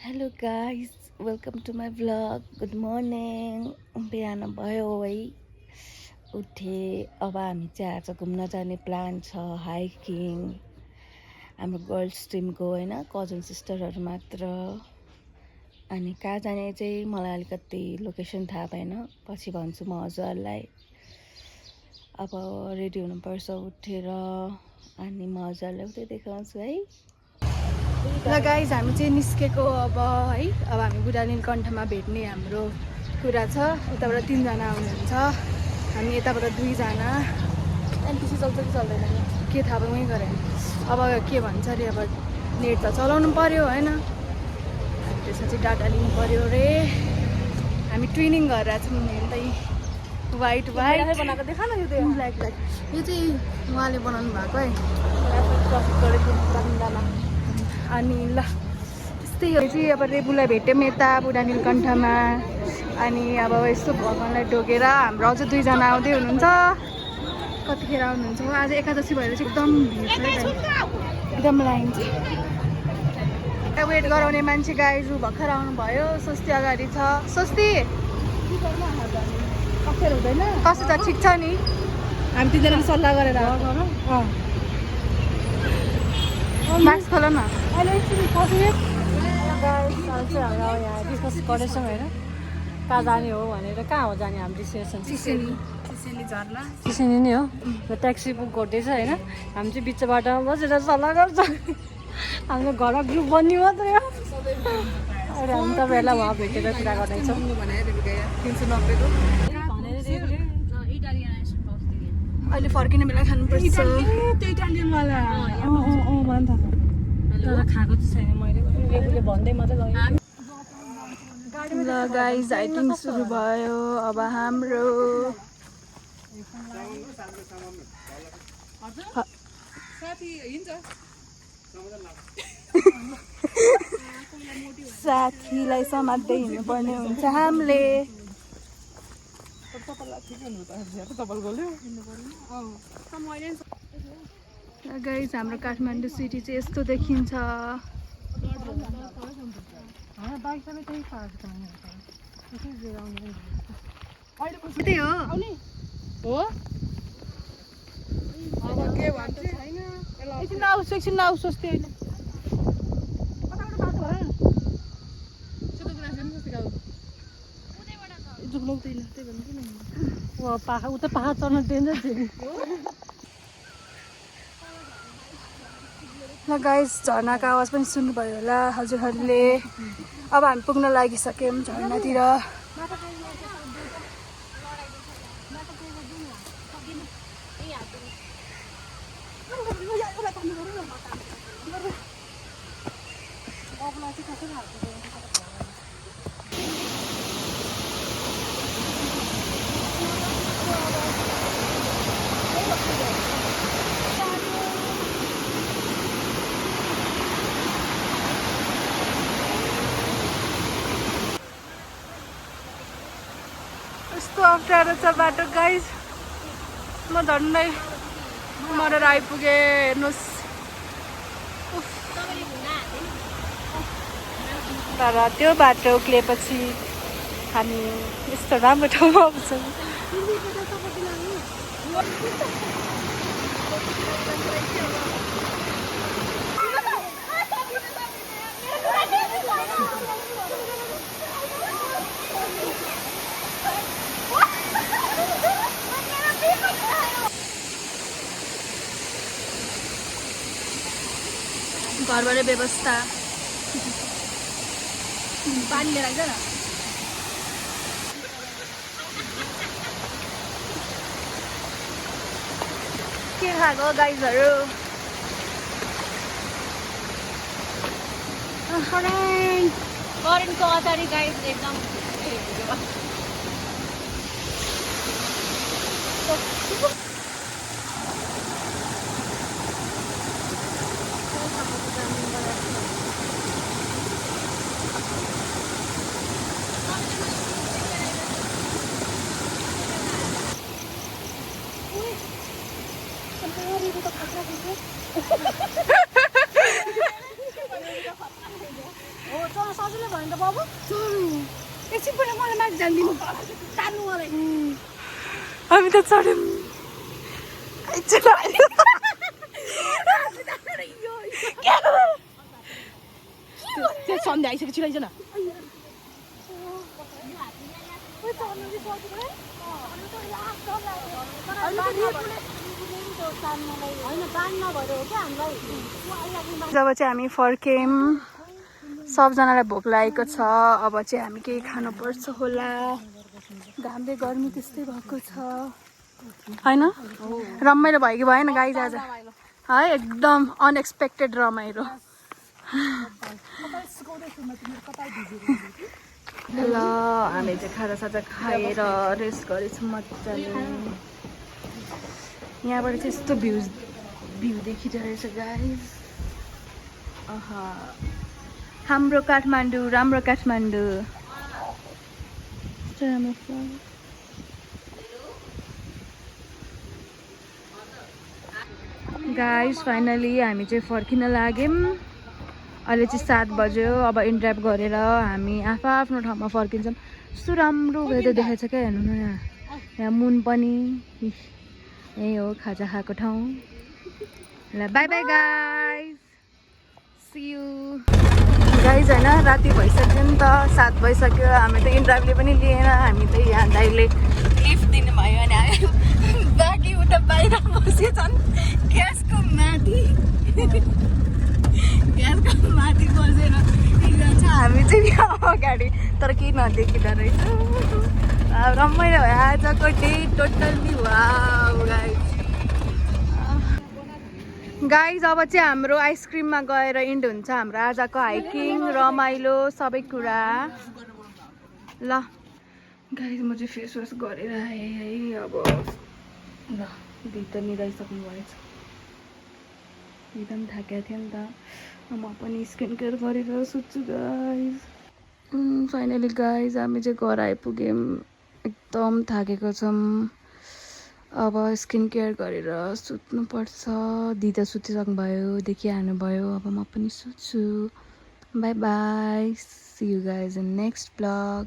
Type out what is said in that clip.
Hello guys, welcome to my vlog. Good morning. बिहान भयो है, उठे। अब हामी चाहिँ आज घुम्न जाने प्लान छ, हाइकिङ। हाम्रो गर्ल्स टिमको होइन, कजन सिस्टरहरू मात्र। अनि कहाँ जाने चाहिँ मलाई अलिकति लोकेसन थाहा भएन, पछि भन्छु म हजुरहरूलाई। अब रेडी हुनुपर्छ उठेर, अनि म हजुरहरूलाई उतै देखाउँछु है। ल गाइज, हामी चाहिँ निस्केको अब है। अब हामी बुढा नीलकण्ठमा भेट्ने हाम्रो कुरा छ। यताबाट 3 जना आउनुहुन्छ, हामी यताबाट 2 जना। एनटिसी चल्छ कि चल्दैन के थाहा पनि गरेन। अब के भन्छ अरे, अब नेट त चलाउनु पर्यो होइन, त्यसपछि डाटा लिनु पर्यो रे। हामी ट्विनिङ गरेर छौँ हेर्दै। वाइट बनाएको देखा न, यो ब्ल्याक ब्ल्याक यो चाहिँ उहाँले बनाउनु भएको है। अनि ल त्यस्तै हो चाहिँ। अब रेबुलाई भेट्यौँ यता बुढा नीलकण्ठमा। अनि अब यस्तो भगवान्लाई ढोगेर हाम्रो अझ 2 जना आउँदै हुनुहुन्छ। कतिखेर आउनुहुन्छ? आज एकादशी भएर चाहिँ एकदम भिड छ है, एकदम लाइन छ। वेट गराउने मान्छे गाइज भर्खर आउनुभयो। स्वस्ति अगाडि छ। स्वस्ति अप्ठ्यारो हुँदैन? कस्तो छ? ठिक छ नि? हामी 3 जनाले सल्लाह गरेर मास्क खोल न। अहिले एकछिन यहाँ डिस्कस गर्दैछौँ होइन, कहाँ जाने हो भनेर। कहाँ हो जाने हाम्रो डेस्टिनेसन? चिसेली झर्ना चिसनी नै हो। र ट्याक्सी बुक गर्दैछ होइन। हामी चाहिँ बिच बाटोमा बसेर सल्लाह गर्छ। हाम्रो घरमा ग्रुप बन्ने मात्रै हो। अहिले हामी तपाईँहरूलाई उहाँ भेटेर कुरा गर्दैछौँ। अहिले फर्किने बेला खानुपर्छ। तर खाएको चाहिँ छैन मैले, रेबुले भन्दै मात्रै लगेँ। ल गाइज, हाइकिङ सुरु भयो अब हाम्रो। साथीलाई समात्दै हिँड्नुपर्ने हुन्छ हामीले। गाइज, हाम्रो काठमाडौँ सिटी चाहिँ यस्तो देखिन्छ। त्यही हो एकछिन आउँछु, एकछिन आउँछु। स्वस्ति होइन पाखा उता पाखा चढ्न डेन्जर थियो नि। ल गाइस, झर्नाको आवाज पनि सुन्नुभयो होला हजुरहरूले। अब हामी पुग्न लागिसक्यौँ झर्नातिर। यस्तो अप्ठ्यारो छ बाटो गाइज। म झन्डै मरेर आइपुगेँ, हेर्नुहोस्। तर त्यो बाटो उक्लिएपछि हामी यस्तो राम्रो ठाउँमा आउँछौँ। घरबाटै व्यवस्था पानी लिएर आइज न। के खाएको गाइजहरू? करेन्टको अगाडि गाइस एकदम हो चलो सजिलै भयो नि त बाबु एकछिनबाट मलाई माथि जान्दिनु तान्नु मलाई हामी त चढ्यौँ त्यो सन्ध्या आइसक्यो छिराइज न जब चाहिँ हामी फर्क्यौँ सबजनालाई भोक लागेको छ अब चाहिँ हामी केही खानुपर्छ होला घामले गर्मी त्यस्तै भएको छ होइन रमाइलो भयो कि भएन गाइज आज है एकदम अनएक्सपेक्टेड रमाइलो ल हामी चाहिँ खाजासाजा खाएर रेस्ट गरेछौँ मजाले यहाँबाट चाहिँ यस्तो भ्यू देखिरहेछ गाइज हाम्रो काठमाडौँ राम्रो काठमाडौँ गाइज फाइनली हामी चाहिँ फर्किन लाग्यौँ अहिले चाहिँ 7 बज्यो अब इन्ड्राइभ गरेर हामी आफ्नो ठाउँमा फर्किन्छौँ कस्तो राम्रो वेदर देखाएको छ क्या हेर्नु न यहाँ मुन पनि यही हो खाजा खाएको ठाउँ ल bye bye guys see you guys होइन राति भइसक्यो नि त 7 भइसक्यो हामी त इन्ड्राइभले पनि लिएन हामी त यहाँ दाइले लिफ्ट दिनुभयो अनि हामी बाँकी उता बाहिर बसेछन् ग्यासको माथि बसेर हिँड्छ हामी चाहिँ यहाँ अगाडि तर केही नदेखिँदो रहेछ रमाइलो भयो आजको डे टोटल्ली वाउ गाइज अब चाहिँ हाम्रो आइसक्रिममा गएर इन्ड हुन्छ हाम्रो आजको हाइकिङ रमाइलो सबै कुरा ल गाइज म चाहिँ फेस वास गरेर आएँ है अब ल दिदी त निदाइसक्नु भएछ एकदम थाकेको थियो नि त म पनि स्किन केयर गरेर सुत्छु गाइज फाइनली गाइज हामी चाहिँ घर आइपुग्यौँ एकदम थाकेको छौँ अब स्किन केयर गरेर सुत्नुपर्छ दिदी सुतिसक्नु भयो देखिहाल्नु भयो अब म पनि सुत्छु bye bye see you guys in next blog